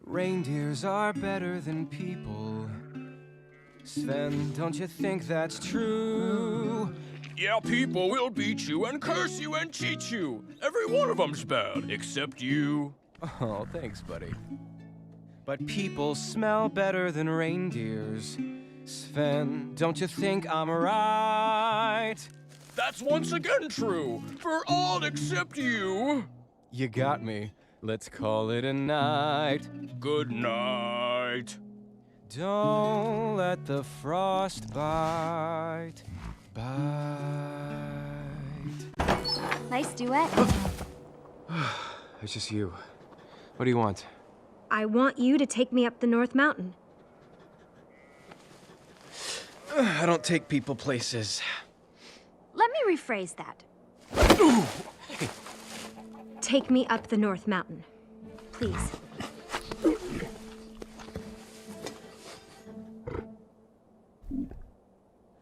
Reindeers are better than people. Sven, don't you think that's true? Yeah, people will beat you and curse you and cheat you. Every one of them's bad, except you. Oh, thanks, buddy. But people smell better than reindeers. Sven, don't you think I'm right? That's once again true, for all except you. You got me. Let's call it a night. Good night. Don't let the frost bite. Nice duet. It's just you. What do you want? I want you to take me up the North Mountain. I don't take people places. Let me rephrase that. Take me up the North Mountain. Please.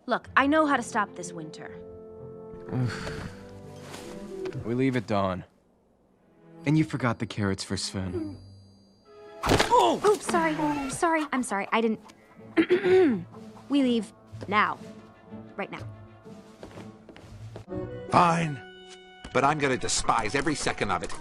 Look, I know how to stop this winter. We leave at dawn. And you forgot the carrots for Sven. Oh, sorry. I'm sorry. I didn't... We leave now. Right now. Fine. But I'm gonna despise every second of it.